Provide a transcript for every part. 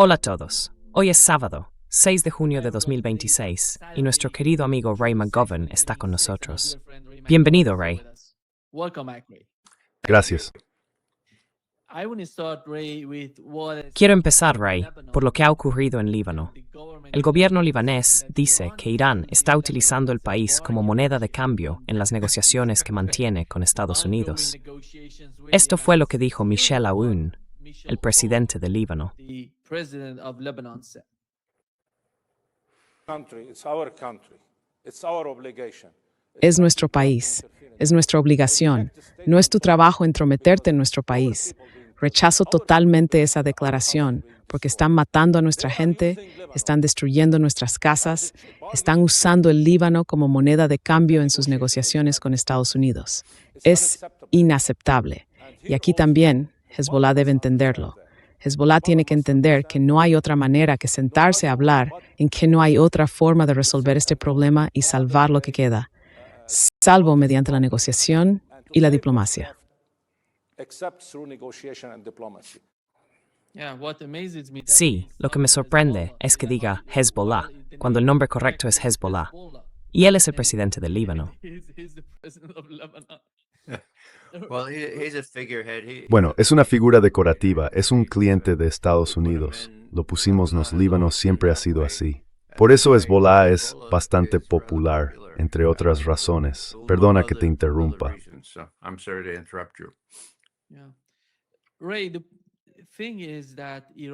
Hola a todos. Hoy es sábado, 6 de junio de 2026, y nuestro querido amigo Ray McGovern está con nosotros. Bienvenido, Ray. Gracias. Quiero empezar, Ray, por lo que ha ocurrido en Líbano. El gobierno libanés dice que Irán está utilizando el país como moneda de cambio en las negociaciones que mantiene con Estados Unidos. Esto fue lo que dijo Michel Aoun, el presidente de Líbano. Es nuestro país, es nuestra obligación. No es tu trabajo entrometerte en nuestro país. Rechazo totalmente esa declaración, porque están matando a nuestra gente, están destruyendo nuestras casas, están usando el Líbano como moneda de cambio en sus negociaciones con Estados Unidos. Es inaceptable. Y aquí también, Hezbollah debe entenderlo. Hezbollah tiene que entender que no hay otra manera que sentarse a hablar, en que no hay otra forma de resolver este problema y salvar lo que queda, salvo mediante la negociación y la diplomacia. Sí, lo que me sorprende es que diga Hezbollah, cuando el nombre correcto es Hezbollah. Y él es el presidente del Líbano. Bueno, es una figura decorativa, es un cliente de Estados Unidos. Lo pusimos en los Líbanos, siempre ha sido así. Por eso Hezbollah es bastante popular, entre otras razones. Perdona que te interrumpa.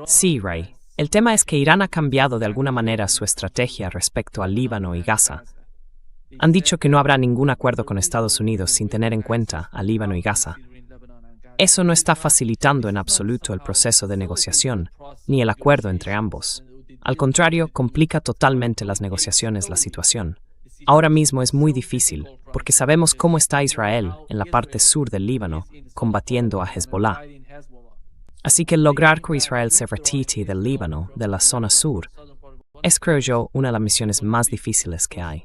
Sí, Ray. El tema es que Irán ha cambiado de alguna manera su estrategia respecto al Líbano y Gaza. Han dicho que no habrá ningún acuerdo con Estados Unidos sin tener en cuenta a Líbano y Gaza. Eso no está facilitando en absoluto el proceso de negociación, ni el acuerdo entre ambos. Al contrario, complica totalmente las negociaciones la situación. Ahora mismo es muy difícil, porque sabemos cómo está Israel en la parte sur del Líbano, combatiendo a Hezbollah. Así que lograr que Israel se retire del Líbano, de la zona sur, es, creo yo, una de las misiones más difíciles que hay.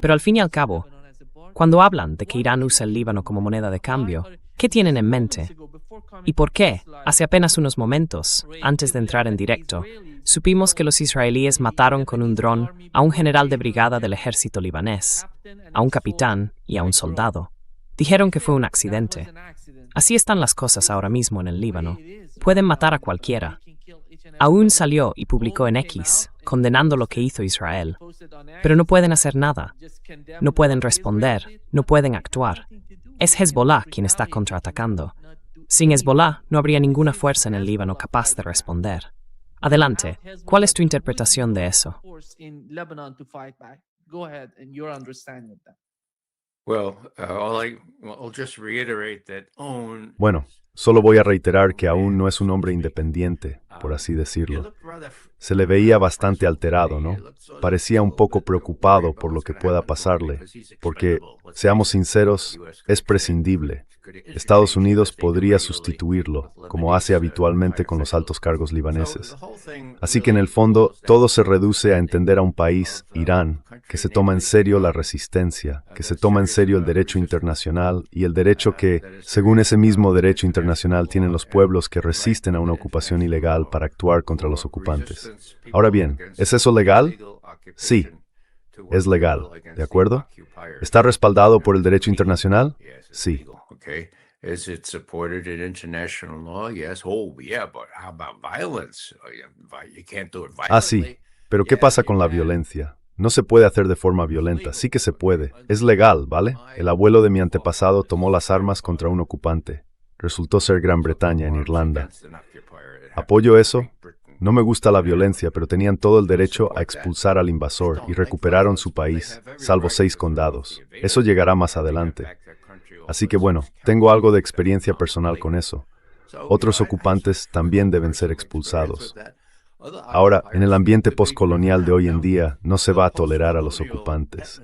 Pero al fin y al cabo, cuando hablan de que Irán usa el Líbano como moneda de cambio, ¿qué tienen en mente? ¿Y por qué? Hace apenas unos momentos, antes de entrar en directo, supimos que los israelíes mataron con un dron a un general de brigada del ejército libanés, a un capitán y a un soldado. Dijeron que fue un accidente. Así están las cosas ahora mismo en el Líbano. Pueden matar a cualquiera. Aún salió y publicó en X, condenando lo que hizo Israel. Pero no pueden hacer nada. No pueden responder, no pueden actuar. Es Hezbollah quien está contraatacando. Sin Hezbollah no habría ninguna fuerza en el Líbano capaz de responder. Adelante, ¿cuál es tu interpretación de eso? Bueno, solo voy a reiterar que aún no es un hombre independiente, por así decirlo. Se le veía bastante alterado, ¿no? Parecía un poco preocupado por lo que pueda pasarle, porque, seamos sinceros, es prescindible. Estados Unidos podría sustituirlo, como hace habitualmente con los altos cargos libaneses. Así que en el fondo, todo se reduce a entender a un país, Irán, que se toma en serio la resistencia, que se toma en serio el derecho internacional y el derecho que, según ese mismo derecho internacional, tienen los pueblos que resisten a una ocupación ilegal para actuar contra los ocupantes. Ahora bien, ¿es eso legal? Sí, es legal, ¿de acuerdo? ¿Está respaldado por el derecho internacional? Sí. Is it supported in international law? Yes. Oh, yeah, but how about violence? You can't do it violently. Sí, pero ¿qué pasa con la violencia? No se puede hacer de forma violenta, sí que se puede. Es legal, ¿vale? El abuelo de mi antepasado tomó las armas contra un ocupante. Resultó ser Gran Bretaña en Irlanda. ¿Apoyo eso? No me gusta la violencia, pero tenían todo el derecho a expulsar al invasor y recuperaron su país, salvo 6 condados. Eso llegará más adelante. Así que bueno, tengo algo de experiencia personal con eso. Otros ocupantes también deben ser expulsados. Ahora, en el ambiente postcolonial de hoy en día, no se va a tolerar a los ocupantes.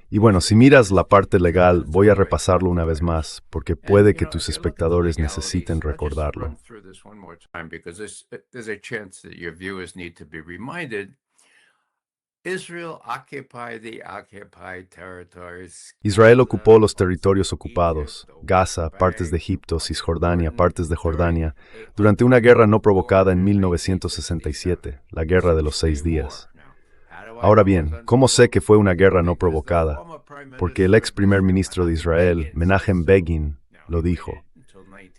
Y bueno, si miras la parte legal, voy a repasarlo una vez más, porque puede que tus espectadores necesiten recordarlo. Israel occupied the occupied territories. Israel ocupó los territorios ocupados, Gaza, partes de Egipto, Cisjordania, partes de Jordania, durante una guerra no provocada en 1967, la Guerra de los 6 días. Ahora bien, ¿cómo sé que fue una guerra no provocada? Porque el ex primer ministro de Israel, Menachem Begin, lo dijo.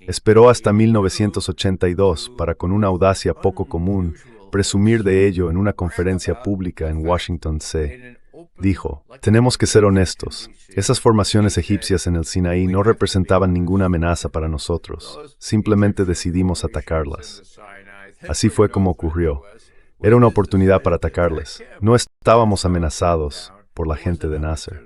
Esperó hasta 1982 para, con una audacia poco común, presumir de ello en una conferencia pública en Washington, D.C. Dijo, tenemos que ser honestos, esas formaciones egipcias en el Sinaí no representaban ninguna amenaza para nosotros, simplemente decidimos atacarlas. Así fue como ocurrió. Era una oportunidad para atacarles. No estábamos amenazados por la gente de Nasser.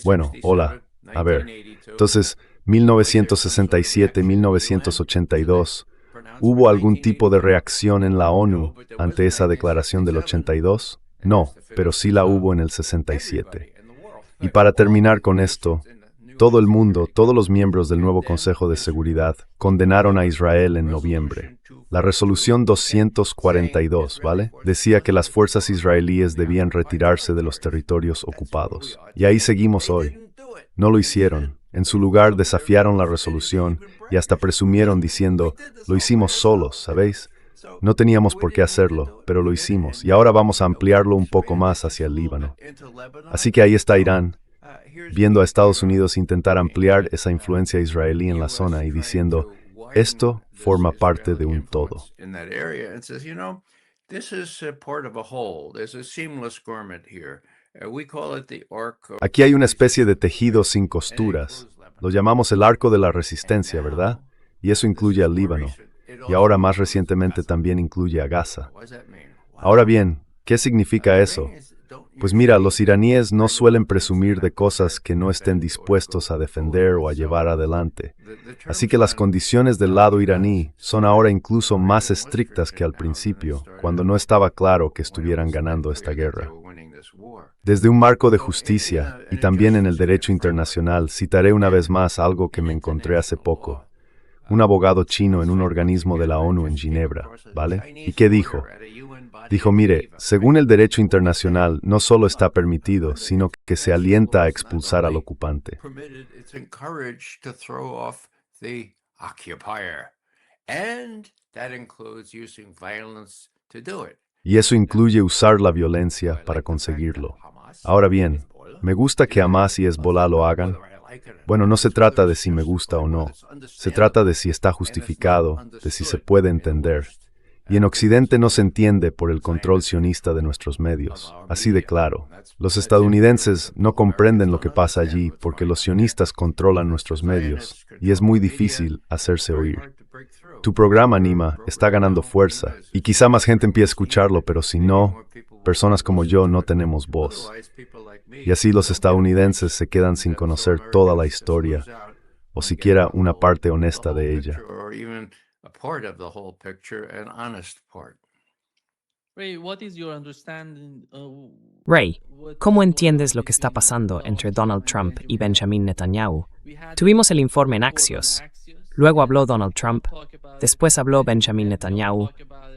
Bueno, hola. A ver, entonces, 1967-1982, ¿hubo algún tipo de reacción en la ONU ante esa declaración del 82? No, pero sí la hubo en el 67. Y para terminar con esto, todo el mundo, todos los miembros del nuevo Consejo de Seguridad, condenaron a Israel en noviembre. La resolución 242, ¿vale? Decía que las fuerzas israelíes debían retirarse de los territorios ocupados. Y ahí seguimos hoy. No lo hicieron. En su lugar desafiaron la resolución y hasta presumieron diciendo, lo hicimos solos, ¿sabéis? No teníamos por qué hacerlo, pero lo hicimos y ahora vamos a ampliarlo un poco más hacia el Líbano. Así que ahí está Irán, viendo a Estados Unidos intentar ampliar esa influencia israelí en la zona y diciendo, esto forma parte de un todo. Aquí hay una especie de tejido sin costuras. Lo llamamos el arco de la resistencia, ¿verdad? Y eso incluye al Líbano. Y ahora más recientemente también incluye a Gaza. Ahora bien, ¿qué significa eso? Pues mira, los iraníes no suelen presumir de cosas que no estén dispuestos a defender o a llevar adelante. Así que las condiciones del lado iraní son ahora incluso más estrictas que al principio, cuando no estaba claro que estuvieran ganando esta guerra. Desde un marco de justicia y también en el derecho internacional, citaré una vez más algo que me encontré hace poco. Un abogado chino en un organismo de la ONU en Ginebra, ¿vale? ¿Y qué dijo? Dijo, mire, según el derecho internacional, no solo está permitido, sino que se alienta a expulsar al ocupante. Y eso incluye usar la violencia para conseguirlo. Ahora bien, ¿me gusta que Hamás y Hezbollah lo hagan? Bueno, no se trata de si me gusta o no. Se trata de si está justificado, de si se puede entender. Y en Occidente no se entiende por el control sionista de nuestros medios. Así de claro. Los estadounidenses no comprenden lo que pasa allí porque los sionistas controlan nuestros medios y es muy difícil hacerse oír. Tu programa, Nima, está ganando fuerza y quizá más gente empiece a escucharlo, pero si no, personas como yo no tenemos voz. Y así los estadounidenses se quedan sin conocer toda la historia o siquiera una parte honesta de ella. Ray, ¿cómo entiendes lo que está pasando entre Donald Trump y Benjamin Netanyahu? Tuvimos el informe en Axios. Luego habló Donald Trump. Después habló Benjamin Netanyahu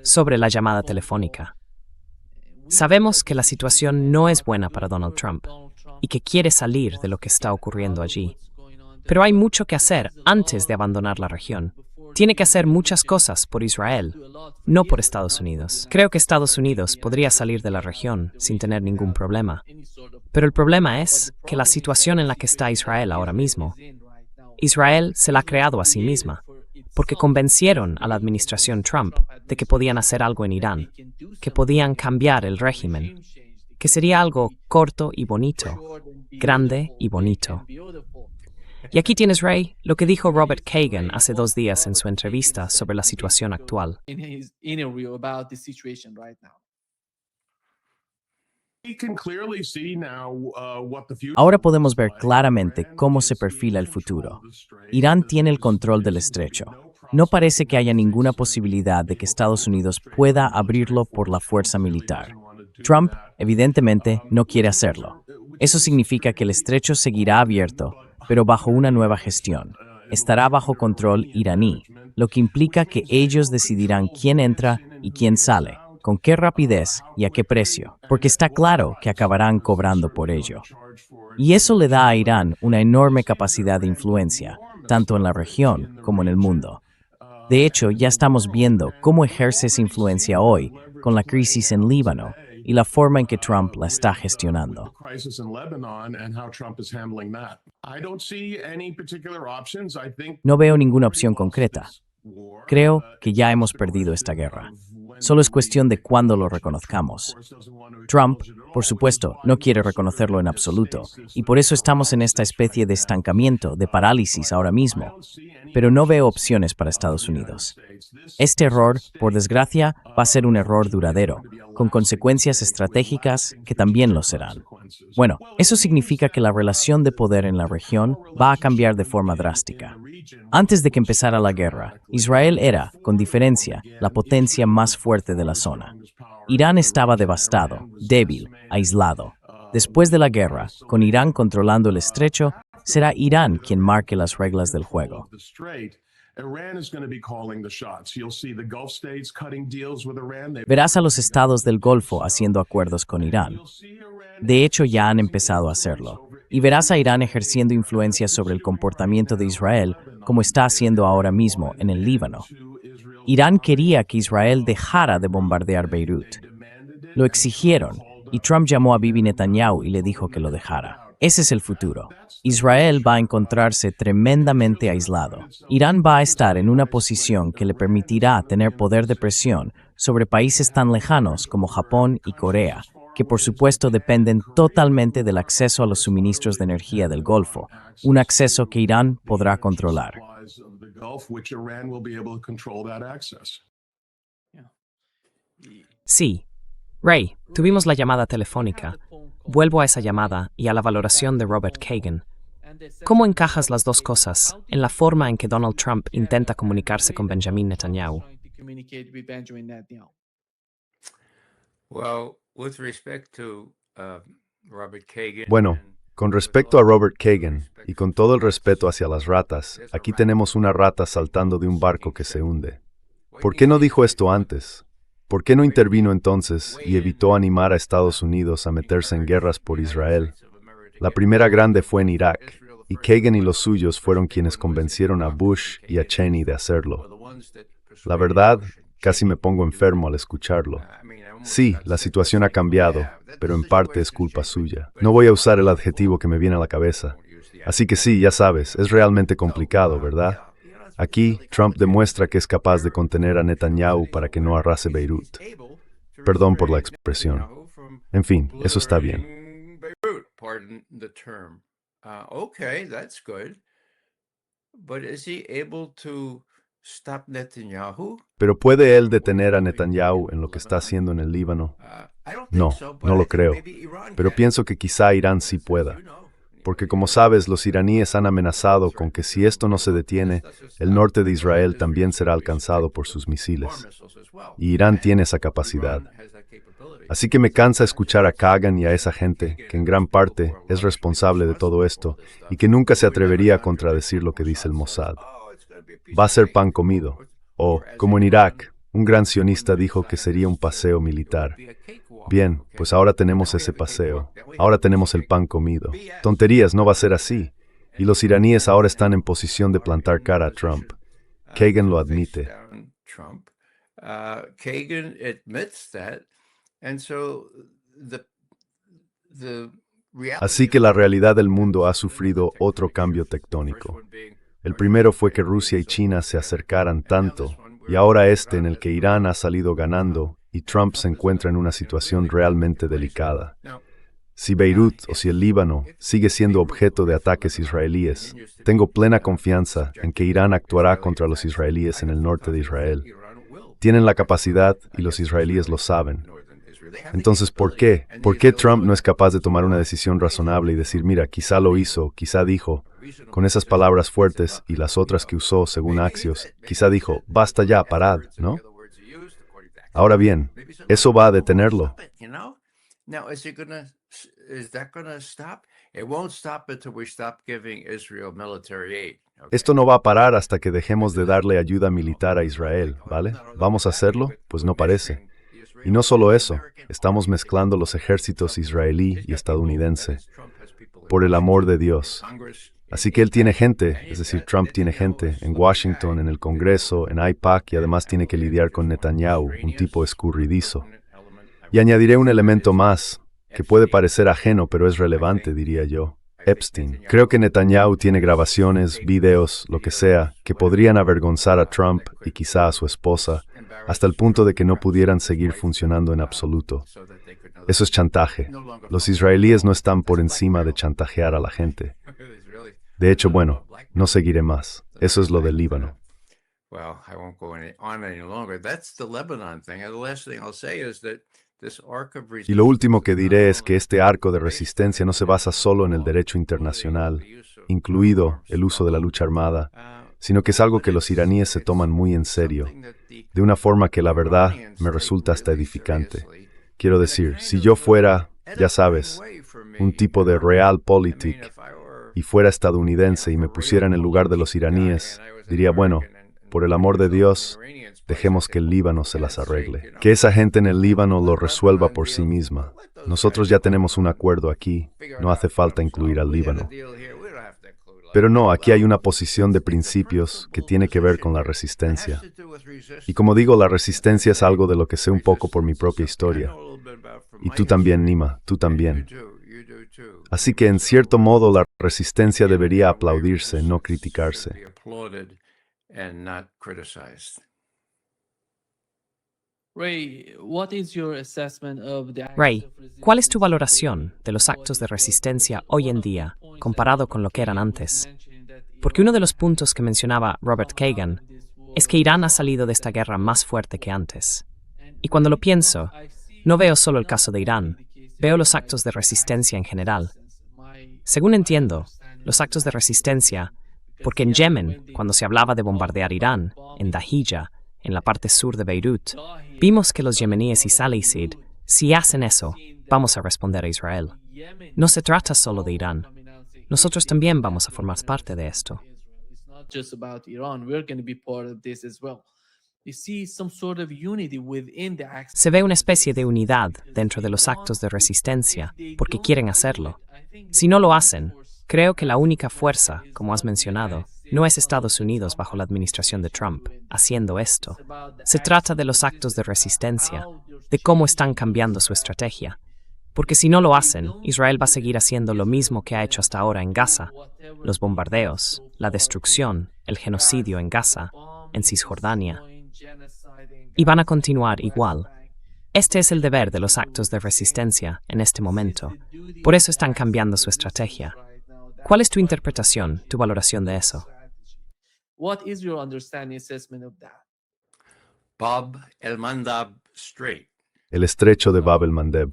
sobre la llamada telefónica. Sabemos que la situación no es buena para Donald Trump y que quiere salir de lo que está ocurriendo allí. Pero hay mucho que hacer antes de abandonar la región. Tiene que hacer muchas cosas por Israel, no por Estados Unidos. Creo que Estados Unidos podría salir de la región sin tener ningún problema. Pero el problema es que la situación en la que está Israel ahora mismo, Israel se la ha creado a sí misma, porque convencieron a la administración Trump de que podían hacer algo en Irán, que podían cambiar el régimen, que sería algo corto y bonito, grande y bonito. Y aquí tienes, Ray, lo que dijo Robert Kagan hace 2 días en su entrevista sobre la situación actual. Ahora podemos ver claramente cómo se perfila el futuro. Irán tiene el control del estrecho. No parece que haya ninguna posibilidad de que Estados Unidos pueda abrirlo por la fuerza militar. Trump, evidentemente, no quiere hacerlo. Eso significa que el estrecho seguirá abierto, pero bajo una nueva gestión. estará bajo control iraní, lo que implica que ellos decidirán quién entra y quién sale, con qué rapidez y a qué precio, porque está claro que acabarán cobrando por ello. Y eso le da a Irán una enorme capacidad de influencia, tanto en la región como en el mundo. De hecho, ya estamos viendo cómo ejerce esa influencia hoy con la crisis en Líbano y la forma en que Trump la está gestionando. No veo ninguna opción concreta. Creo que ya hemos perdido esta guerra. Solo es cuestión de cuándo lo reconozcamos. Trump, por supuesto, no quiere reconocerlo en absoluto, y por eso estamos en esta especie de estancamiento, de parálisis ahora mismo. Pero no veo opciones para Estados Unidos. Este error, por desgracia, va a ser un error duradero, con consecuencias estratégicas que también lo serán. Bueno, eso significa que la relación de poder en la región va a cambiar de forma drástica. Antes de que empezara la guerra, Israel era, con diferencia, la potencia más fuerte de la zona. Irán estaba devastado, débil, aislado. Después de la guerra, con Irán controlando el estrecho, será Irán quien marque las reglas del juego. Verás a los estados del Golfo haciendo acuerdos con Irán. De hecho, ya han empezado a hacerlo. Y verás a Irán ejerciendo influencia sobre el comportamiento de Israel, como está haciendo ahora mismo en el Líbano. Irán quería que Israel dejara de bombardear Beirut. Lo exigieron, y Trump llamó a Bibi Netanyahu y le dijo que lo dejara. Ese es el futuro. Israel va a encontrarse tremendamente aislado. Irán va a estar en una posición que le permitirá tener poder de presión sobre países tan lejanos como Japón y Corea, que por supuesto dependen totalmente del acceso a los suministros de energía del Golfo, un acceso que Irán podrá controlar. Sí. Ray, tuvimos la llamada telefónica. Vuelvo a esa llamada y a la valoración de Robert Kagan. ¿Cómo encajas las dos cosas en la forma en que Donald Trump intenta comunicarse con Benjamin Netanyahu? Bueno, con respecto a Robert Kagan, y con todo el respeto hacia las ratas, aquí tenemos una rata saltando de un barco que se hunde. ¿Por qué no dijo esto antes? ¿Por qué no intervino entonces y evitó animar a Estados Unidos a meterse en guerras por Israel? La primera grande fue en Irak, y Kagan y los suyos fueron quienes convencieron a Bush y a Cheney de hacerlo. La verdad, casi me pongo enfermo al escucharlo. Sí, la situación ha cambiado, pero en parte es culpa suya. No voy a usar el adjetivo que me viene a la cabeza. Así que sí, ya sabes, es realmente complicado, ¿verdad? Aquí, Trump demuestra que es capaz de contener a Netanyahu para que no arrase Beirut. Perdón por la expresión. En fin, eso está bien. ¿Pero puede él detener a Netanyahu en lo que está haciendo en el Líbano? No, no lo creo. Pero pienso que quizá Irán sí pueda. Porque como sabes, los iraníes han amenazado con que si esto no se detiene, el norte de Israel también será alcanzado por sus misiles. Y Irán tiene esa capacidad. Así que me cansa escuchar a Kagan y a esa gente, que en gran parte es responsable de todo esto, y que nunca se atrevería a contradecir lo que dice el Mossad. Va a ser pan comido. O, como en Irak, un gran sionista dijo que sería un paseo militar. Bien, pues ahora tenemos ese paseo. Ahora tenemos el pan comido. Tonterías, no va a ser así. Y los iraníes ahora están en posición de plantar cara a Trump. Kagan lo admite. Así que la realidad del mundo ha sufrido otro cambio tectónico. El primero fue que Rusia y China se acercaran tanto, y ahora en el que Irán ha salido ganando y Trump se encuentra en una situación realmente delicada. Si Beirut o si el Líbano sigue siendo objeto de ataques israelíes, tengo plena confianza en que Irán actuará contra los israelíes en el norte de Israel. Tienen la capacidad y los israelíes lo saben. Entonces, ¿por qué? ¿Por qué Trump no es capaz de tomar una decisión razonable y decir, mira, quizá lo hizo, quizá dijo, con esas palabras fuertes y las otras que usó según Axios, quizá dijo, basta ya, parad, ¿no? Ahora bien, ¿eso va a detenerlo? Is that going to stop? It won't stop until we stop giving Israel military aid. Okay? Esto no va a parar hasta que dejemos de darle ayuda militar a Israel, ¿vale? ¿Vamos a hacerlo? Pues no parece. Y no solo eso, estamos mezclando los ejércitos israelí y estadounidense. Por el amor de Dios. Así que él tiene gente, es decir, Trump tiene gente en Washington, en el Congreso, en AIPAC y además tiene que lidiar con Netanyahu, un tipo escurridizo. Y añadiré un elemento más, que puede parecer ajeno pero es relevante, diría yo. Epstein. Creo que Netanyahu tiene grabaciones, videos, lo que sea, que podrían avergonzar a Trump y quizá a su esposa, hasta el punto de que no pudieran seguir funcionando en absoluto. Eso es chantaje. Los israelíes no están por encima de chantajear a la gente. De hecho, bueno, no seguiré más. Eso es lo del Líbano. Well, I won't go on any longer. That's the Lebanon thing. And the last thing I'll say is that this arc of Y lo último que diré es que este arco de resistencia no se basa solo en el derecho internacional, incluido el uso de la lucha armada, sino que es algo que los iraníes se toman muy en serio, de una forma que la verdad me resulta hasta edificante. Quiero decir, si yo fuera, ya sabes, un tipo de realpolitik y fuera estadounidense y me pusiera en el lugar de los iraníes, diría, bueno, por el amor de Dios, dejemos que el Líbano se las arregle. Que esa gente en el Líbano lo resuelva por sí misma. Nosotros ya tenemos un acuerdo aquí, no hace falta incluir al Líbano. Pero no, aquí hay una posición de principios que tiene que ver con la resistencia. Y como digo, la resistencia es algo de lo que sé un poco por mi propia historia. Y tú también, Nima, tú también. Así que, en cierto modo, la resistencia debería aplaudirse, no criticarse. Ray, ¿cuál es tu valoración de los actos de resistencia hoy en día comparado con lo que eran antes? Porque uno de los puntos que mencionaba Robert Kagan es que Irán ha salido de esta guerra más fuerte que antes. Y cuando lo pienso, no veo solo el caso de Irán, veo los actos de resistencia en general. Según entiendo, los actos de resistencia, porque en Yemen, cuando se hablaba de bombardear Irán, en Dahija, en la parte sur de Beirut, vimos que los yemeníes y Saleh, si hacen eso, vamos a responder a Israel. No se trata solo de Irán. Nosotros también vamos a formar parte de esto. Se ve una especie de unidad dentro de los actos de resistencia, porque quieren hacerlo. Si no lo hacen, creo que la única fuerza, como has mencionado, no es Estados Unidos bajo la administración de Trump haciendo esto. Se trata de los actos de resistencia, de cómo están cambiando su estrategia. Porque si no lo hacen, Israel va a seguir haciendo lo mismo que ha hecho hasta ahora en Gaza, los bombardeos, la destrucción, el genocidio en Gaza, en Cisjordania. Y van a continuar igual. Este es el deber de los actos de resistencia en este momento. Por eso están cambiando su estrategia. ¿Cuál es tu interpretación, tu valoración de eso? What is your understanding assessment of that? Bab el-Mandab Strait. El estrecho de Bab el-Mandeb.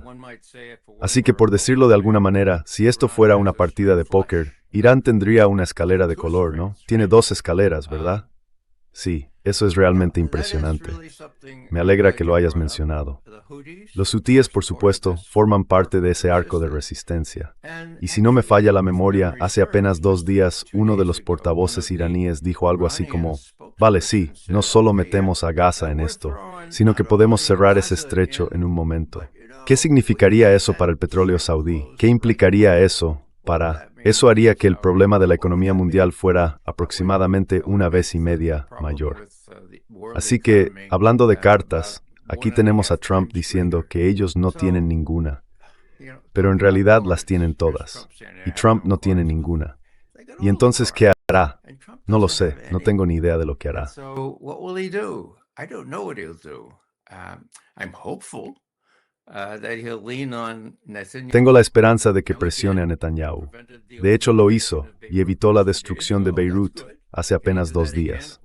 Así que, por decirlo de alguna manera, si esto fuera una partida de póker, Irán tendría una escalera de color, ¿no? Tiene 2 escaleras, ¿verdad? Sí, eso es realmente impresionante. Me alegra que lo hayas mencionado. Los hutíes, por supuesto, forman parte de ese arco de resistencia. Y si no me falla la memoria, hace apenas 2 días, uno de los portavoces iraníes dijo algo así como, vale, sí, no solo metemos a Gaza en esto, sino que podemos cerrar ese estrecho en un momento. ¿Qué significaría eso para el petróleo saudí? ¿Qué implicaría eso para... Eso haría que el problema de la economía mundial fuera aproximadamente 1,5 veces mayor. Así que, hablando de cartas, aquí tenemos a Trump diciendo que ellos no tienen ninguna, pero en realidad las tienen todas, y Trump no tiene ninguna. Y entonces, ¿qué hará? No lo sé, no tengo ni idea de lo que hará. Tengo la esperanza de que presione a Netanyahu. De hecho, lo hizo y evitó la destrucción de Beirut hace apenas 2 días.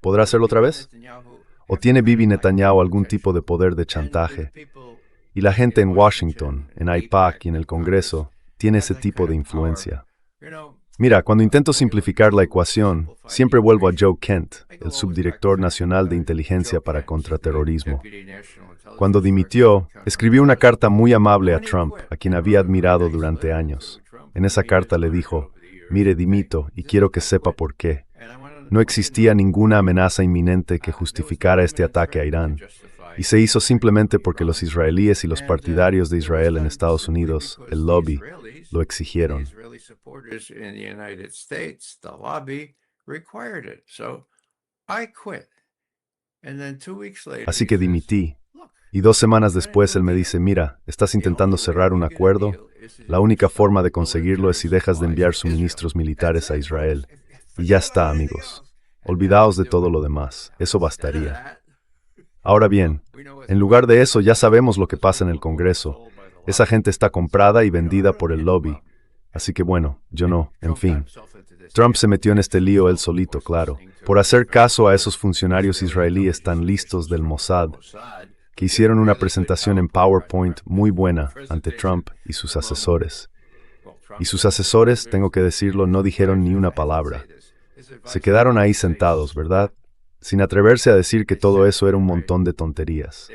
¿Podrá hacerlo otra vez? ¿O tiene Bibi Netanyahu algún tipo de poder de chantaje? Y la gente en Washington, en AIPAC y en el Congreso tiene ese tipo de influencia. Mira, cuando intento simplificar la ecuación, siempre vuelvo a Joe Kent, el subdirector nacional de inteligencia para contraterrorismo. Cuando dimitió, escribió una carta muy amable a Trump, a quien había admirado durante años. En esa carta le dijo, mire, dimito y quiero que sepa por qué. No existía ninguna amenaza inminente que justificara este ataque a Irán, y se hizo simplemente porque los israelíes y los partidarios de Israel en Estados Unidos, el lobby, lo exigieron. Así que dimití. Y 2 semanas después él me dice, mira, estás intentando cerrar un acuerdo. La única forma de conseguirlo es si dejas de enviar suministros militares a Israel. Y ya está, amigos. Olvidaos de todo lo demás. Eso bastaría. Ahora bien, en lugar de eso ya sabemos lo que pasa en el Congreso. Esa gente está comprada y vendida por el lobby. Así que bueno, yo no, en fin. Trump se metió en este lío él solito, claro, por hacer caso a esos funcionarios israelíes tan listos del Mossad, que hicieron una presentación en PowerPoint muy buena ante Trump y sus asesores. Y sus asesores, tengo que decirlo, no dijeron ni una palabra. Se quedaron ahí sentados, ¿verdad? Sin atreverse a decir que todo eso era un montón de tonterías.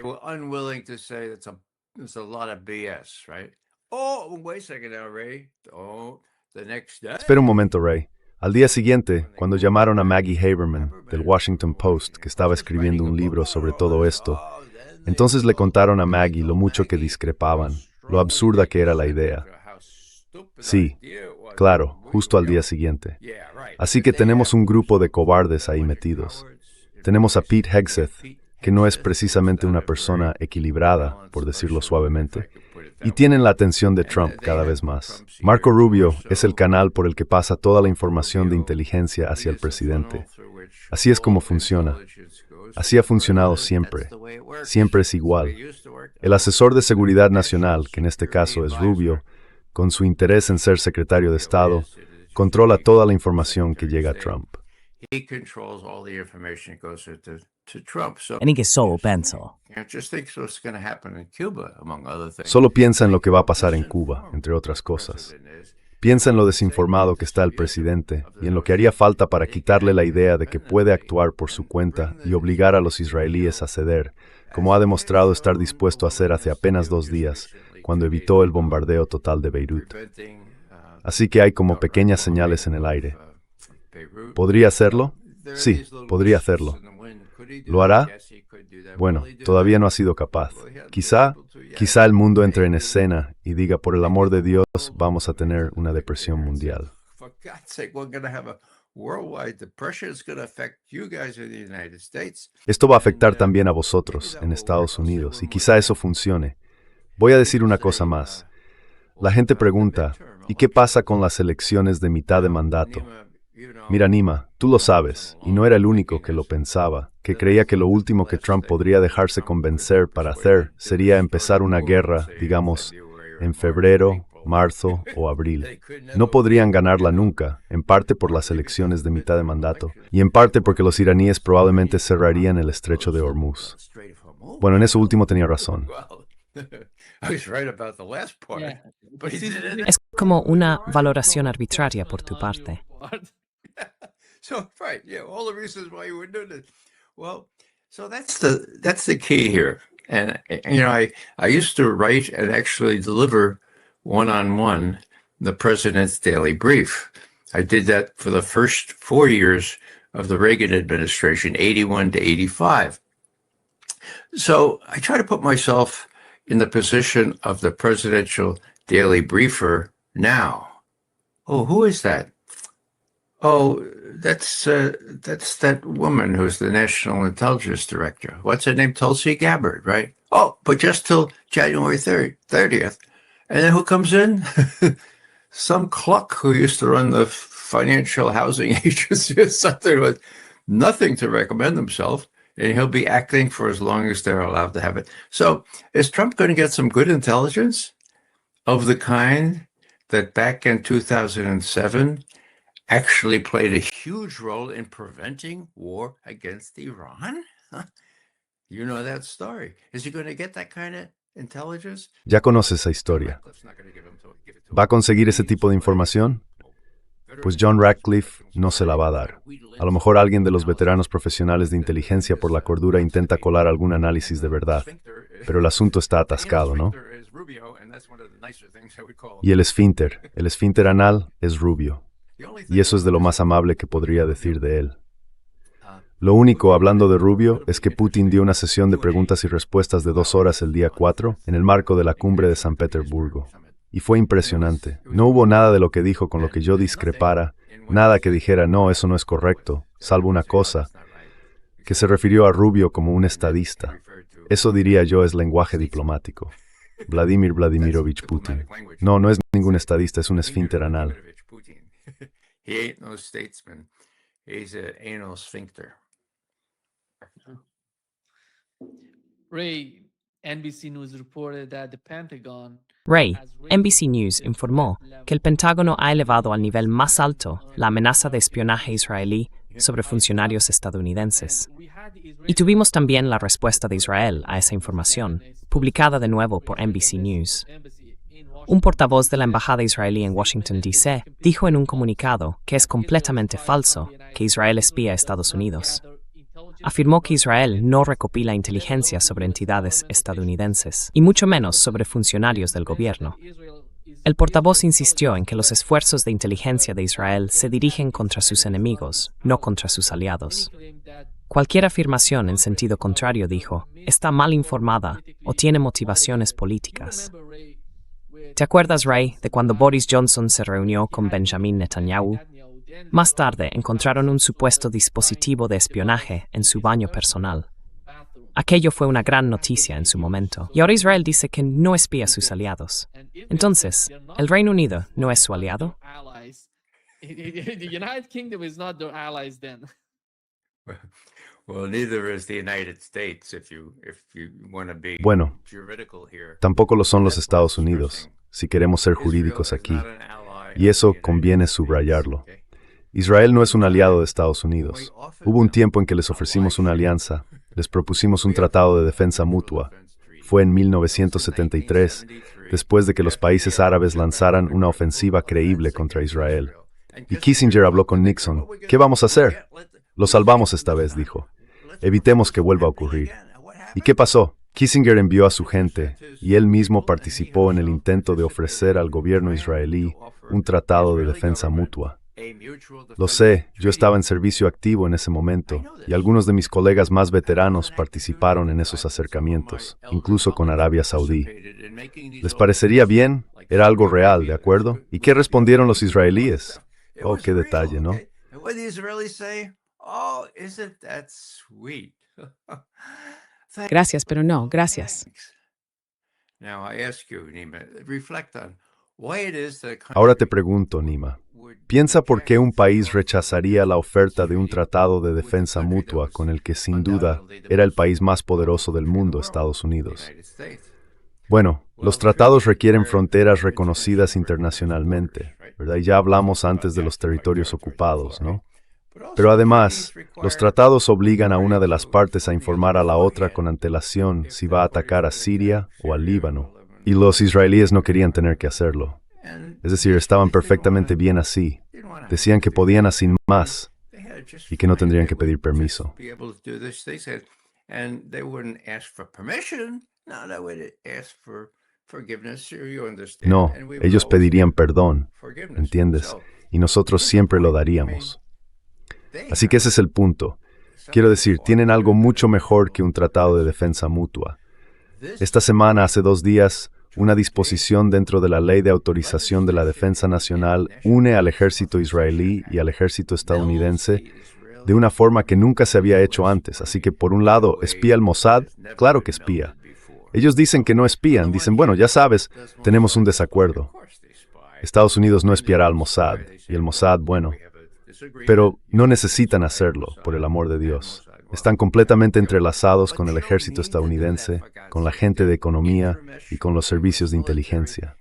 Espera un momento, Ray. Al día siguiente, cuando llamaron a Maggie Haberman, del Washington Post, que estaba escribiendo un libro sobre todo esto, entonces le contaron a Maggie lo mucho que discrepaban, lo absurda que era la idea. Sí, claro, justo al día siguiente. Así que tenemos un grupo de cobardes ahí metidos. Tenemos a Pete Hegseth, que no es precisamente una persona equilibrada, por decirlo suavemente, y tienen la atención de Trump cada vez más. Marco Rubio es el canal por el que pasa toda la información de inteligencia hacia el presidente. Así es como funciona. Así ha funcionado siempre. Siempre es igual. El asesor de seguridad nacional, que en este caso es Rubio, con su interés en ser secretario de Estado, controla toda la información que llega a Trump. En que solo pienso. Solo piensa en lo que va a pasar en Cuba, entre otras cosas. Piensa en lo desinformado que está el presidente y en lo que haría falta para quitarle la idea de que puede actuar por su cuenta y obligar a los israelíes a ceder, como ha demostrado estar dispuesto a hacer hace apenas 2 días, cuando evitó el bombardeo total de Beirut. Así que hay como pequeñas señales en el aire. ¿Podría hacerlo? Sí, podría hacerlo. ¿Lo hará? Bueno, todavía no ha sido capaz. Quizá el mundo entre en escena y diga, por el amor de Dios, vamos a tener una depresión mundial. Esto va a afectar también a vosotros en Estados Unidos y quizá eso funcione. Voy a decir una cosa más. La gente pregunta, ¿y qué pasa con las elecciones de mitad de mandato? Mira, Nima, tú lo sabes, y no era el único que lo pensaba, que creía que lo último que Trump podría dejarse convencer para hacer sería empezar una guerra, digamos, en febrero, marzo o abril. No podrían ganarla nunca, en parte por las elecciones de mitad de mandato, y en parte porque los iraníes probablemente cerrarían el estrecho de Hormuz. Bueno, en eso último tenía razón. Es como una valoración arbitraria por tu parte. So right, yeah, all the reasons why you were doing it. Well, so that's the key here. And I used to write and actually deliver one-on-one the president's daily brief. I did that for the first 4 years of the Reagan administration, 81 to 85. So I try to put myself in the position of the presidential daily briefer now. Oh, who is that? Oh, that's that woman who's the National Intelligence Director. What's her name? Tulsi Gabbard, right? Oh, but just till January 30th. And then who comes in? Some cluck who used to run the financial housing agency or something with nothing to recommend himself. And he'll be acting for as long as they're allowed to have it. So is Trump going to get some good intelligence of the kind that back in 2007 actually played a huge role in preventing war against Iran? Huh? You know that story. Is he going to get that kind of intelligence? Ya conoces esa historia. ¿Va a conseguir ese tipo de información? Pues John Ratcliffe no se la va a dar. A lo mejor alguien de los veteranos profesionales de inteligencia por la cordura intenta colar algún análisis de verdad, pero el asunto está atascado, ¿no? Y el esfínter anal es rubio. Y eso es de lo más amable que podría decir de él. Lo único, hablando de Rubio, es que Putin dio una sesión de preguntas y respuestas de 2 horas el día 4 en el marco de la cumbre de San Petersburgo. Y fue impresionante. No hubo nada de lo que dijo con lo que yo discrepara, nada que dijera, no, eso no es correcto, salvo una cosa, que se refirió a Rubio como un estadista. Eso diría yo es lenguaje diplomático. Vladimir Vladimirovich Putin. No, no es ningún estadista, es un esfínter anal. He ain't no statesman. He's an anal sphincter. Ray, NBC News reported that the Pentagon Ray, NBC News informó que el Pentágono ha elevado al nivel más alto la amenaza de espionaje israelí sobre funcionarios estadounidenses. Y tuvimos también la respuesta de Israel a esa información, publicada de nuevo por NBC News. Un portavoz de la Embajada israelí en Washington, D.C., dijo en un comunicado que es completamente falso que Israel espía a Estados Unidos. Afirmó que Israel no recopila inteligencia sobre entidades estadounidenses, y mucho menos sobre funcionarios del gobierno. El portavoz insistió en que los esfuerzos de inteligencia de Israel se dirigen contra sus enemigos, no contra sus aliados. Cualquier afirmación en sentido contrario, dijo, está mal informada o tiene motivaciones políticas. ¿Te acuerdas, Ray, de cuando Boris Johnson se reunió con Benjamin Netanyahu? Más tarde encontraron un supuesto dispositivo de espionaje en su baño personal. Aquello fue una gran noticia en su momento, y ahora Israel dice que no espía a sus aliados. Entonces, ¿el Reino Unido no es su aliado? The United Kingdom is not their allies then. Well, neither is the United States, if you want to be Bueno, juridical here. tampoco lo son los Estados Unidos, si queremos ser jurídicos aquí. Y eso conviene subrayarlo. Israel no es un aliado de Estados Unidos. Hubo un tiempo en que les ofrecimos una alianza, les propusimos un tratado de defensa mutua. Fue en 1973, después de que los países árabes lanzaran una ofensiva creíble contra Israel. Y Kissinger habló con Nixon. ¿Qué vamos a hacer? Lo salvamos esta vez, dijo. Evitemos que vuelva a ocurrir. ¿Y qué pasó? Kissinger envió a su gente, y él mismo participó en el intento de ofrecer al gobierno israelí un tratado de defensa mutua. Lo sé, yo estaba en servicio activo en ese momento, y algunos de mis colegas más veteranos participaron en esos acercamientos, incluso con Arabia Saudí. ¿Les parecería bien? Era algo real, ¿de acuerdo? ¿Y qué respondieron los israelíes? Oh, qué detalle, ¿no? Gracias, pero no, gracias. Ahora te pregunto, Nima, piensa por qué un país rechazaría la oferta de un tratado de defensa mutua con el que sin duda era el país más poderoso del mundo, Estados Unidos. Bueno, los tratados requieren fronteras reconocidas internacionalmente, ¿verdad? Y ya hablamos antes de los territorios ocupados, ¿no? Pero además, los tratados obligan a una de las partes a informar a la otra con antelación si va a atacar a Siria o al Líbano. Y los israelíes no querían tener que hacerlo. Es decir, estaban perfectamente bien así. Decían que podían así más y que no tendrían que pedir permiso. No, ellos pedirían perdón, ¿entiendes? Y nosotros siempre lo daríamos. Así que ese es el punto. Quiero decir, tienen algo mucho mejor que un tratado de defensa mutua. Esta semana, hace 2 días, una disposición dentro de la Ley de Autorización de la Defensa Nacional une al ejército israelí y al ejército estadounidense de una forma que nunca se había hecho antes. Así que, por un lado, ¿espía el Mossad? Claro que espía. Ellos dicen que no espían. Dicen, bueno, ya sabes, tenemos un desacuerdo. Estados Unidos no espiará al Mossad. Y el Mossad, bueno. Pero no necesitan hacerlo, por el amor de Dios. Están completamente entrelazados con el ejército estadounidense, con la gente de economía y con los servicios de inteligencia.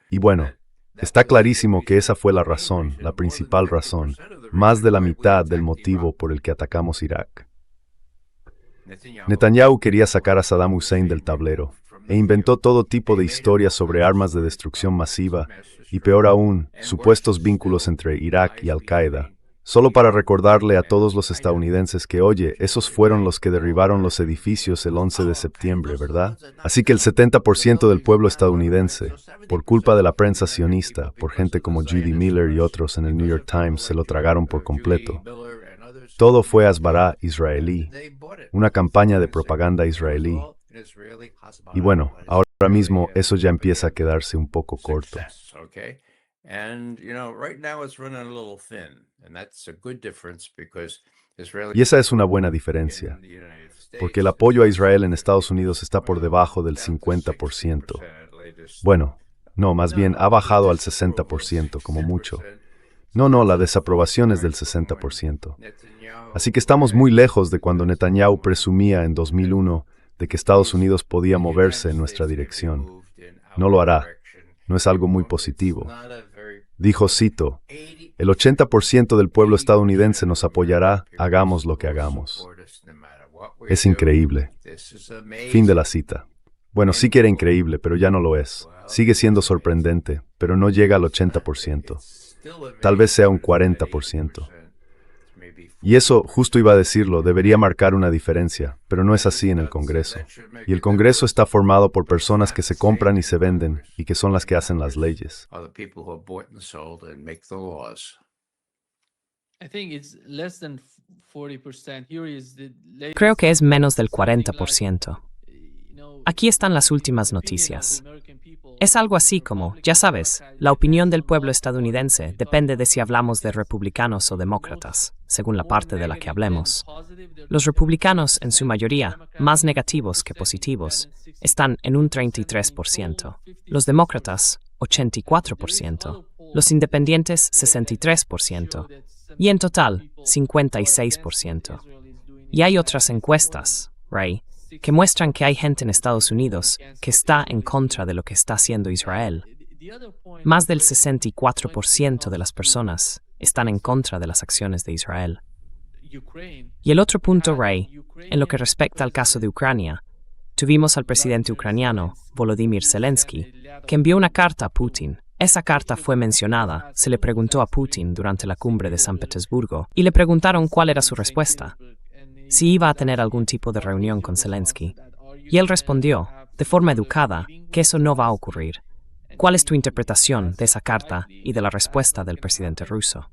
Y bueno, está clarísimo que esa fue la razón, la principal razón, más de la mitad del motivo por el que atacamos Irak. Netanyahu quería sacar a Saddam Hussein del tablero e inventó todo tipo de historias sobre armas de destrucción masiva y, peor aún, supuestos vínculos entre Irak y Al-Qaeda, solo para recordarle a todos los estadounidenses que, oye, esos fueron los que derribaron los edificios el 11 de septiembre, ¿verdad? Así que el 70% del pueblo estadounidense, por culpa de la prensa sionista, por gente como Judy Miller y otros en el New York Times, se lo tragaron por completo. Todo fue Hasbara israelí, una campaña de propaganda israelí. Y bueno, ahora mismo eso ya empieza a quedarse un poco corto. Y esa es una buena diferencia, porque el apoyo a Israel en Estados Unidos está por debajo del 50%. Bueno, no, más bien ha bajado al 60% como mucho. No, la desaprobación es del 60%. Así que estamos muy lejos de cuando Netanyahu presumía en 2001 de que Estados Unidos podía moverse en nuestra dirección. No lo hará. No es algo muy positivo. Dijo, cito, el 80% del pueblo estadounidense nos apoyará, hagamos lo que hagamos. Es increíble. Fin de la cita. Bueno, sí que era increíble, pero ya no lo es. Sigue siendo sorprendente, pero no llega al 80%. Tal vez sea un 40%. Y eso, justo iba a decirlo, debería marcar una diferencia, pero no es así en el Congreso. Y el Congreso está formado por personas que se compran y se venden, y que son las que hacen las leyes. Creo que es menos del 40%. Aquí están las últimas noticias. Es algo así como, ya sabes, la opinión del pueblo estadounidense depende de si hablamos de republicanos o demócratas, según la parte de la que hablemos. Los republicanos, en su mayoría, más negativos que positivos, están en un 33%. Los demócratas, 84%. Los independientes, 63%. Y en total, 56%. Y hay otras encuestas, Ray, que muestran que hay gente en Estados Unidos que está en contra de lo que está haciendo Israel. Más del 64% de las personas están en contra de las acciones de Israel. Y el otro punto, Ray, en lo que respecta al caso de Ucrania, tuvimos al presidente ucraniano, Volodymyr Zelensky, que envió una carta a Putin. Esa carta fue mencionada, se le preguntó a Putin durante la cumbre de San Petersburgo, y le preguntaron cuál era su respuesta. Si iba a tener algún tipo de reunión con Zelensky. Y él respondió, de forma educada, que eso no va a ocurrir. ¿Cuál es tu interpretación de esa carta y de la respuesta del presidente ruso?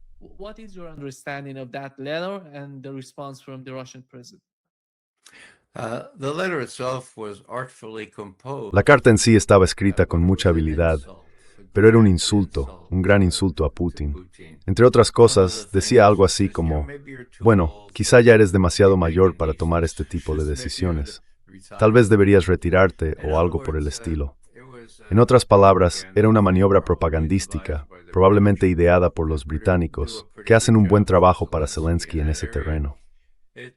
La carta en sí estaba escrita con mucha habilidad, pero era un insulto, un gran insulto a Putin. Entre otras cosas, decía algo así como, bueno, quizá ya eres demasiado mayor para tomar este tipo de decisiones. Tal vez deberías retirarte o algo por el estilo. En otras palabras, era una maniobra propagandística, probablemente ideada por los británicos, que hacen un buen trabajo para Zelensky en ese terreno.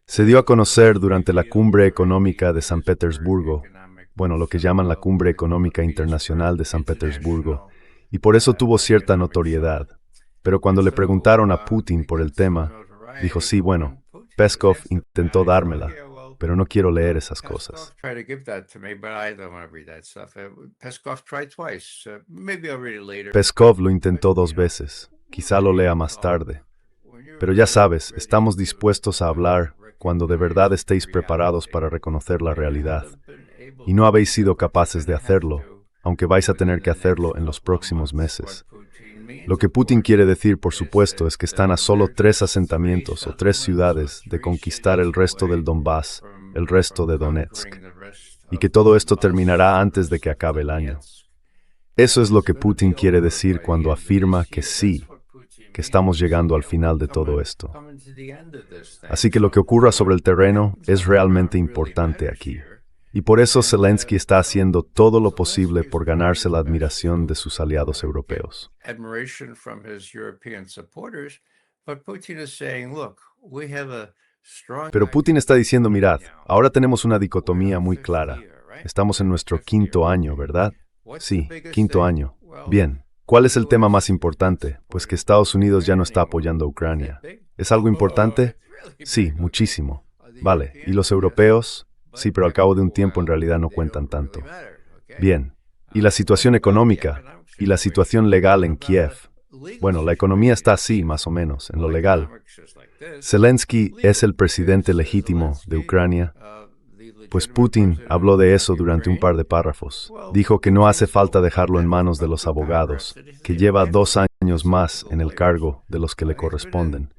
Se dio a conocer durante la Cumbre Económica de San Petersburgo, bueno, lo que llaman la Cumbre Económica Internacional de San Petersburgo, y por eso tuvo cierta notoriedad. Pero cuando le preguntaron a Putin por el tema, dijo, sí, bueno, Peskov intentó dármela, pero no quiero leer esas cosas. Peskov lo intentó 2 veces, quizá lo lea más tarde. Pero ya sabes, estamos dispuestos a hablar cuando de verdad estéis preparados para reconocer la realidad. Y no habéis sido capaces de hacerlo, aunque vais a tener que hacerlo en los próximos meses. Lo que Putin quiere decir, por supuesto, es que están a solo 3 asentamientos o 3 ciudades de conquistar el resto del Donbass, el resto de Donetsk, y que todo esto terminará antes de que acabe el año. Eso es lo que Putin quiere decir cuando afirma que sí, que estamos llegando al final de todo esto. Así que lo que ocurra sobre el terreno es realmente importante aquí. Y por eso Zelensky está haciendo todo lo posible por ganarse la admiración de sus aliados europeos. Pero Putin está diciendo, mirad, ahora tenemos una dicotomía muy clara. Estamos en nuestro 5º año, ¿verdad? Sí, 5º año. Bien. ¿Cuál es el tema más importante? Pues que Estados Unidos ya no está apoyando a Ucrania. ¿Es algo importante? Sí, muchísimo. Vale, ¿y los europeos? Sí, pero al cabo de un tiempo en realidad no cuentan tanto. Bien, ¿y la situación económica? ¿Y la situación legal en Kiev? Bueno, la economía está así, más o menos, en lo legal. Zelensky es el presidente legítimo de Ucrania. Pues Putin habló de eso durante un par de párrafos. Dijo que no hace falta dejarlo en manos de los abogados, que lleva 2 años más en el cargo de los que le corresponden.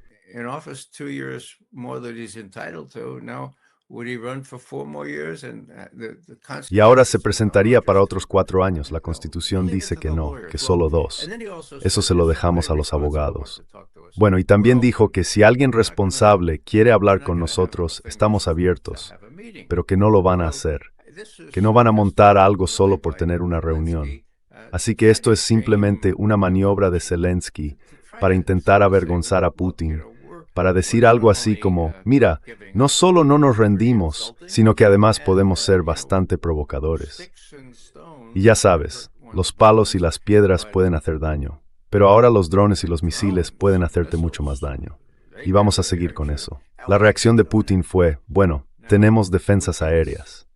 Y ahora se presentaría para otros 4 años. La Constitución dice que no, que solo 2. Eso se lo dejamos a los abogados. Bueno, y también dijo que si alguien responsable quiere hablar con nosotros, estamos abiertos, pero que no lo van a hacer, que no van a montar algo solo por tener una reunión. Así que esto es simplemente una maniobra de Zelensky para intentar avergonzar a Putin, para decir algo así como, mira, no solo no nos rendimos, sino que además podemos ser bastante provocadores. Y ya sabes, los palos y las piedras pueden hacer daño, pero ahora los drones y los misiles pueden hacerte mucho más daño. Y vamos a seguir con eso. La reacción de Putin fue, bueno, tenemos defensas aéreas.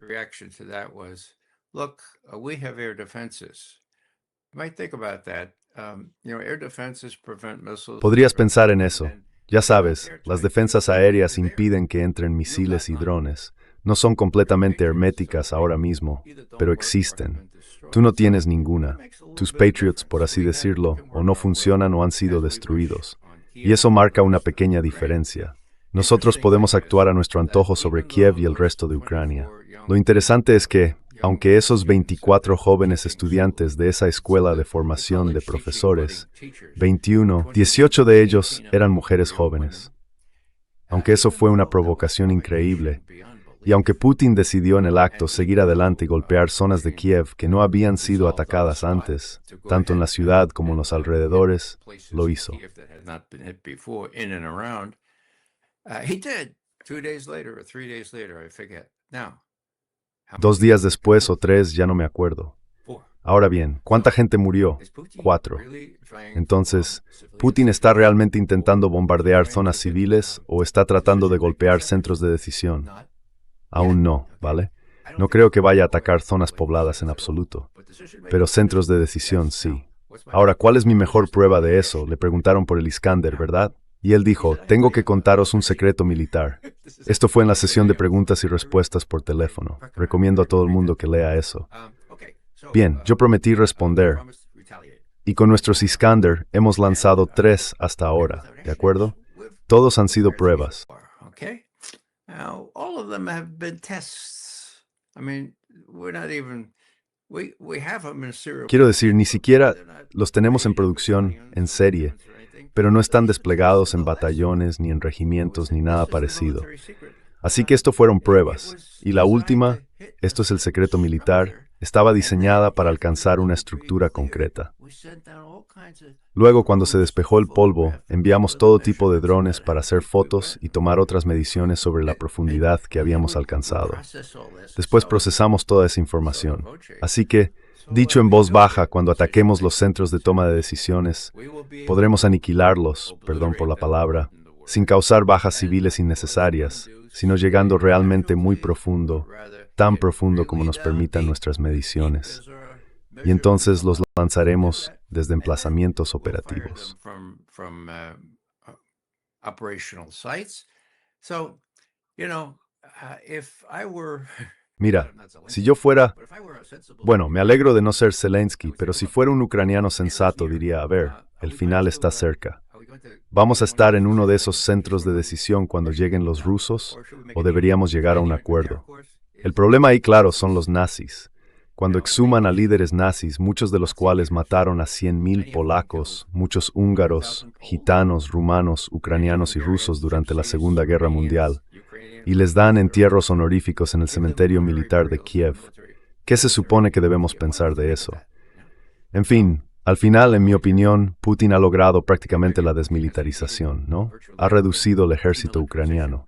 Podrías pensar en eso. Ya sabes, las defensas aéreas impiden que entren misiles y drones. No son completamente herméticas ahora mismo, pero existen. Tú no tienes ninguna. Tus Patriots, por así decirlo, o no funcionan o han sido destruidos. Y eso marca una pequeña diferencia. Nosotros podemos actuar a nuestro antojo sobre Kiev y el resto de Ucrania. Lo interesante es que, aunque esos 24 jóvenes estudiantes de esa escuela de formación de profesores, 18 de ellos eran mujeres jóvenes. Aunque eso fue una provocación increíble, y aunque Putin decidió en el acto seguir adelante y golpear zonas de Kiev que no habían sido atacadas antes, tanto en la ciudad como en los alrededores, lo hizo. 2 días después o 3, ya no me acuerdo. Ahora bien, ¿cuánta gente murió? 4. Entonces, ¿Putin está realmente intentando bombardear zonas civiles o está tratando de golpear centros de decisión? Aún no, ¿vale? No creo que vaya a atacar zonas pobladas en absoluto, pero centros de decisión sí. Ahora, ¿cuál es mi mejor prueba de eso? Le preguntaron por el Iskander, ¿verdad? Y él dijo, tengo que contaros un secreto militar. Esto fue en la sesión de preguntas y respuestas por teléfono. Recomiendo a todo el mundo que lea eso. Bien, yo prometí responder. Y con nuestros Iskander hemos lanzado 3 hasta ahora, ¿de acuerdo? Todos han sido pruebas. Quiero decir, ni siquiera los tenemos en producción, en serie, pero no están desplegados en batallones, ni en regimientos, ni nada parecido. Así que esto fueron pruebas. Y la última, esto es el secreto militar, estaba diseñada para alcanzar una estructura concreta. Luego, cuando se despejó el polvo, enviamos todo tipo de drones para hacer fotos y tomar otras mediciones sobre la profundidad que habíamos alcanzado. Después procesamos toda esa información. Así que, dicho en voz baja, cuando ataquemos los centros de toma de decisiones, podremos aniquilarlos, perdón por la palabra, sin causar bajas civiles innecesarias, sino llegando realmente muy profundo, tan profundo como nos permitan nuestras mediciones. Y entonces los lanzaremos desde emplazamientos operativos. Mira, si yo fuera, bueno, me alegro de no ser Zelensky, pero si fuera un ucraniano sensato diría, a ver, el final está cerca. ¿Vamos a estar en uno de esos centros de decisión cuando lleguen los rusos o deberíamos llegar a un acuerdo? El problema ahí, claro, son los nazis. Cuando exhuman a líderes nazis, muchos de los cuales mataron a 100,000 polacos, muchos húngaros, gitanos, rumanos, ucranianos y rusos durante la Segunda Guerra Mundial, y les dan entierros honoríficos en el cementerio militar de Kiev. ¿Qué se supone que debemos pensar de eso? En fin, al final, en mi opinión, Putin ha logrado prácticamente la desmilitarización, ¿no? Ha reducido el ejército ucraniano.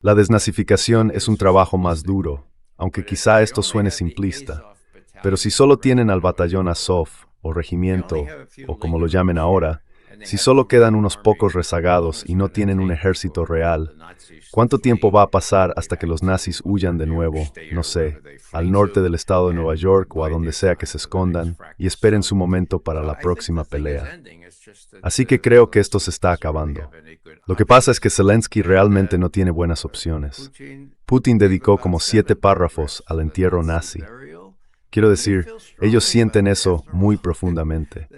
La desnazificación es un trabajo más duro, aunque quizá esto suene simplista. Pero si solo tienen al batallón Azov, o regimiento, o como lo llamen ahora, si solo quedan unos pocos rezagados y no tienen un ejército real, ¿cuánto tiempo va a pasar hasta que los nazis huyan de nuevo, no sé, al norte del estado de Nueva York o a donde sea que se escondan, y esperen su momento para la próxima pelea? Así que creo que esto se está acabando. Lo que pasa es que Zelensky realmente no tiene buenas opciones. Putin dedicó como 7 párrafos al entierro nazi. Quiero decir, ellos sienten eso muy profundamente.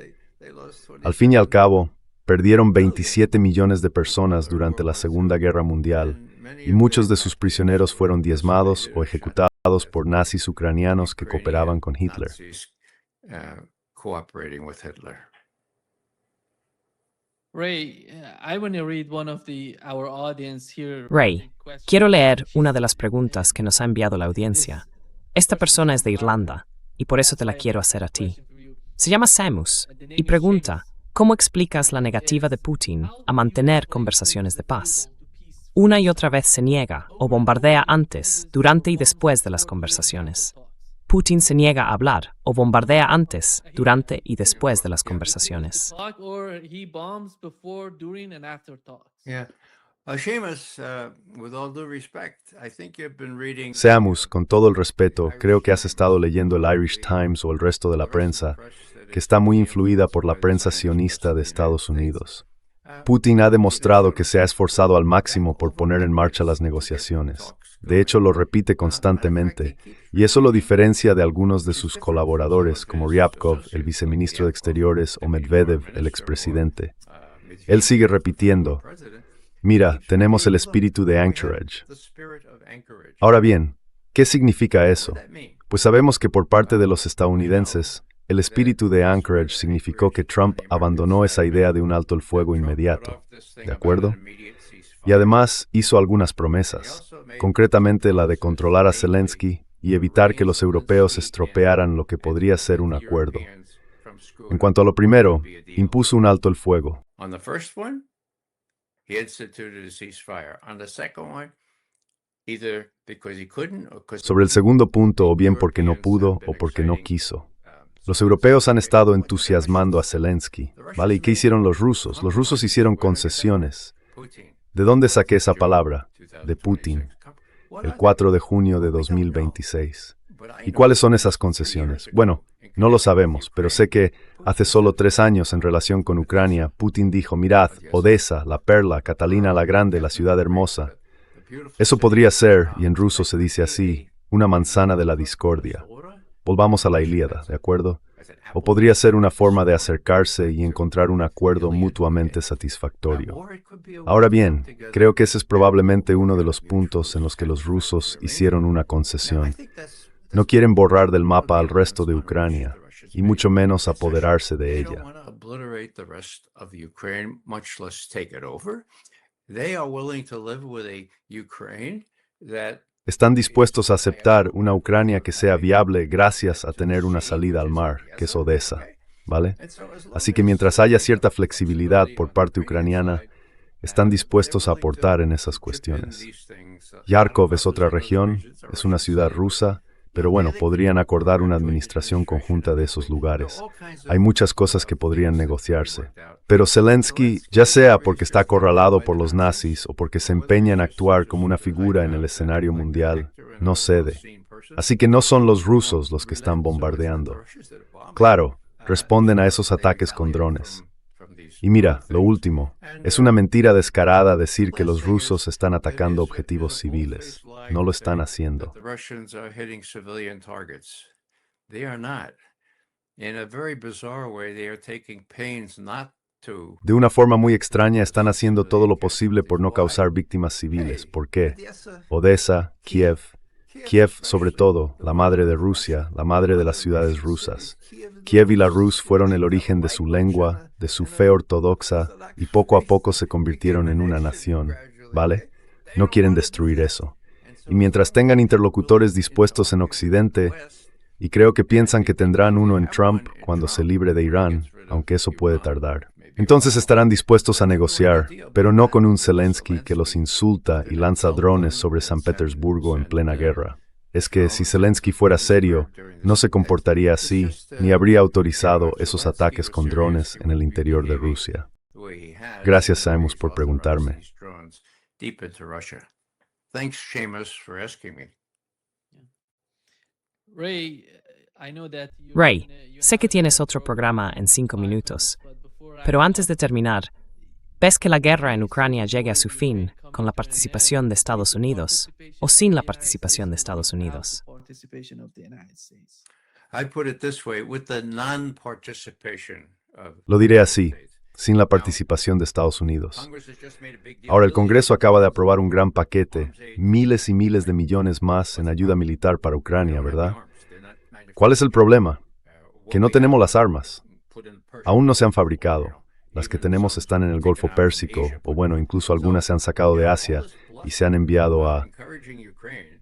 Al fin y al cabo, perdieron 27 millones de personas durante la Segunda Guerra Mundial, y muchos de sus prisioneros fueron diezmados o ejecutados por nazis ucranianos que cooperaban con Hitler. Ray, quiero leer una de las preguntas que nos ha enviado la audiencia. Esta persona es de Irlanda, y por eso te la quiero hacer a ti. Se llama Samus, y pregunta, ¿cómo explicas la negativa de Putin a mantener conversaciones de paz? Una y otra vez se niega o bombardea antes, durante y después de las conversaciones. Putin se niega a hablar o bombardea antes, durante y después de las conversaciones. Seamus, con todo el respeto, creo que has estado leyendo el Irish Times o el resto de la prensa, que está muy influida por la prensa sionista de Estados Unidos. Putin ha demostrado que se ha esforzado al máximo por poner en marcha las negociaciones. De hecho, lo repite constantemente, y eso lo diferencia de algunos de sus colaboradores, como Ryabkov, el viceministro de Exteriores, o Medvedev, el expresidente. Él sigue repitiendo, mira, tenemos el espíritu de Anchorage. Ahora bien, ¿qué significa eso? Pues sabemos que por parte de los estadounidenses, el espíritu de Anchorage significó que Trump abandonó esa idea de un alto el fuego inmediato, ¿de acuerdo? Y además hizo algunas promesas, concretamente la de controlar a Zelensky y evitar que los europeos estropearan lo que podría ser un acuerdo. En cuanto a lo primero, impuso un alto el fuego. Sobre el segundo punto, o bien porque no pudo o porque no quiso. Los europeos han estado entusiasmando a Zelensky, ¿vale? ¿Y qué hicieron los rusos? Los rusos hicieron concesiones. ¿De dónde saqué esa palabra? De Putin, el 4 de junio de 2026. ¿Y cuáles son esas concesiones? Bueno, no lo sabemos, pero sé que hace solo 3 años en relación con Ucrania, Putin dijo, mirad, Odessa, la perla, Catalina la Grande, la ciudad hermosa. Eso podría ser, y en ruso se dice así, una manzana de la discordia. Volvamos a la Ilíada, ¿de acuerdo? O podría ser una forma de acercarse y encontrar un acuerdo mutuamente satisfactorio. Ahora bien, creo que ese es probablemente uno de los puntos en los que los rusos hicieron una concesión. No quieren borrar del mapa al resto de Ucrania, y mucho menos apoderarse de ella. Están dispuestos a aceptar una Ucrania que sea viable gracias a tener una salida al mar, que es Odessa, ¿vale? Así que mientras haya cierta flexibilidad por parte ucraniana, están dispuestos a aportar en esas cuestiones. Yarkov es otra región, es una ciudad rusa, pero bueno, podrían acordar una administración conjunta de esos lugares. Hay muchas cosas que podrían negociarse. Pero Zelensky, ya sea porque está acorralado por los nazis o porque se empeña en actuar como una figura en el escenario mundial, no cede. Así que no son los rusos los que están bombardeando. Claro, responden a esos ataques con drones. Y mira, lo último, es una mentira descarada decir que los rusos están atacando objetivos civiles. No lo están haciendo. De una forma muy extraña están haciendo todo lo posible por no causar víctimas civiles. ¿Por qué? Odessa, Kiev sobre todo, la madre de Rusia, la madre de las ciudades rusas. Kiev y la Rus fueron el origen de su lengua, de su fe ortodoxa, y poco a poco se convirtieron en una nación, ¿vale? No quieren destruir eso. Y mientras tengan interlocutores dispuestos en Occidente, y creo que piensan que tendrán uno en Trump cuando se libre de Irán, aunque eso puede tardar. Entonces estarán dispuestos a negociar, pero no con un Zelensky que los insulta y lanza drones sobre San Petersburgo en plena guerra. es que si Zelensky fuera serio, no se comportaría así, ni habría autorizado esos ataques con drones en el interior de Rusia. Gracias, Seamus, por preguntarme. Thanks, Seamus, for asking me. Ray, Sé que tienes otro programa en 5 minutos, pero antes de terminar, ¿ves que la guerra en Ucrania llegue a su fin con la participación de Estados Unidos o sin la participación de Estados Unidos? I put it this way, with the non-participation of Lo diré así, sin la participación de Estados Unidos. Congress has just made a big deal. Ahora, el Congreso acaba de aprobar un gran paquete, miles y miles de millones más en ayuda militar para Ucrania, ¿verdad? ¿Cuál es el problema? Que no tenemos las armas. Aún no se han fabricado. Las que tenemos están en el Golfo Pérsico, o bueno, incluso algunas se han sacado de Asia y se han enviado a...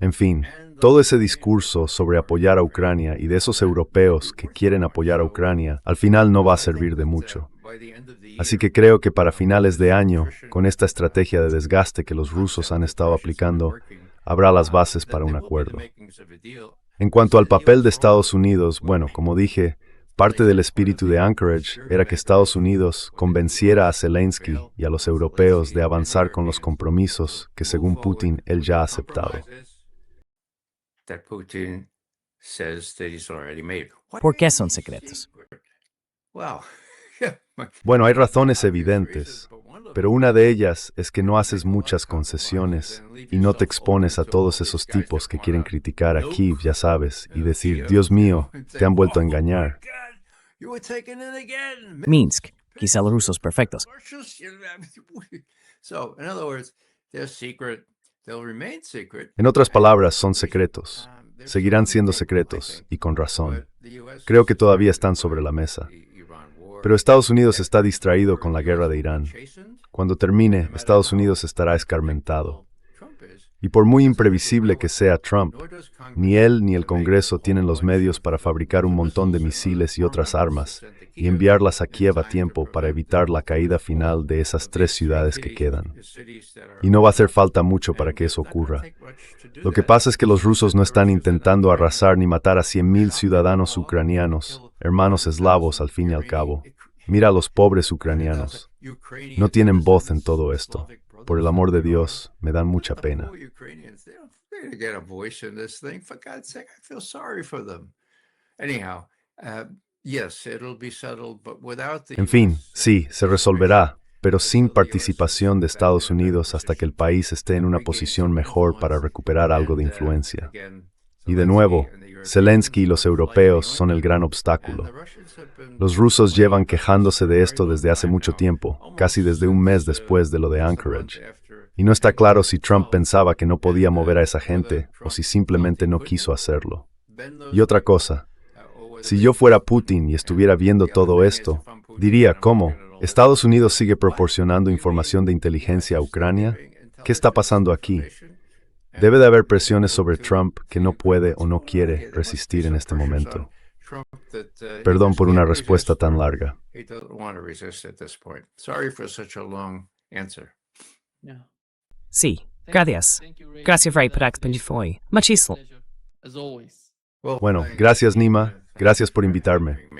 En fin, todo ese discurso sobre apoyar a Ucrania y de esos europeos que quieren apoyar a Ucrania, al final no va a servir de mucho. Así que creo que para finales de año, con esta estrategia de desgaste que los rusos han estado aplicando, habrá las bases para un acuerdo. En cuanto al papel de Estados Unidos, bueno, como dije, parte del espíritu de Anchorage era que Estados Unidos convenciera a Zelensky y a los europeos de avanzar con los compromisos que, según Putin, él ya ha aceptado. ¿Por qué son secretos? Bueno, hay razones evidentes, pero una de ellas es que no haces muchas concesiones y no te expones a todos esos tipos que quieren criticar a Kiev, ya sabes, y decir, Dios mío, te han vuelto a engañar. Minsk, quizá los rusos perfectos. En otras palabras, son secretos. Seguirán siendo secretos, y con razón. Creo que todavía están sobre la mesa. Pero Estados Unidos está distraído con la guerra de Irán. Cuando termine, Estados Unidos estará escarmentado. Y por muy imprevisible que sea Trump, ni él ni el Congreso tienen los medios para fabricar un montón de misiles y otras armas y enviarlas a Kiev a tiempo para evitar la caída final de esas 3 ciudades que quedan. Y no va a hacer falta mucho para que eso ocurra. Lo que pasa es que los rusos no están intentando arrasar ni matar a 100,000 ciudadanos ucranianos, hermanos eslavos al fin y al cabo. Mira a los pobres ucranianos. No tienen voz en todo esto. Por el amor de Dios, me dan mucha pena. En fin, sí, se resolverá, pero sin participación de Estados Unidos hasta que el país esté en una posición mejor para recuperar algo de influencia. Y de nuevo, Zelensky y los europeos son el gran obstáculo. Los rusos llevan quejándose de esto desde hace mucho tiempo, casi desde un mes después de lo de Anchorage. Y no está claro si Trump pensaba que no podía mover a esa gente o si simplemente no quiso hacerlo. Y otra cosa, si yo fuera Putin y estuviera viendo todo esto, diría, ¿cómo? ¿Estados Unidos sigue proporcionando información de inteligencia a Ucrania? ¿Qué está pasando aquí? Debe de haber presiones sobre Trump que no puede o no quiere resistir en este momento. Perdón por una respuesta tan larga. Sí, gracias. Gracias, Ray, por explicar. Muchísimo. As always. Bueno, gracias, Nima. Gracias por invitarme.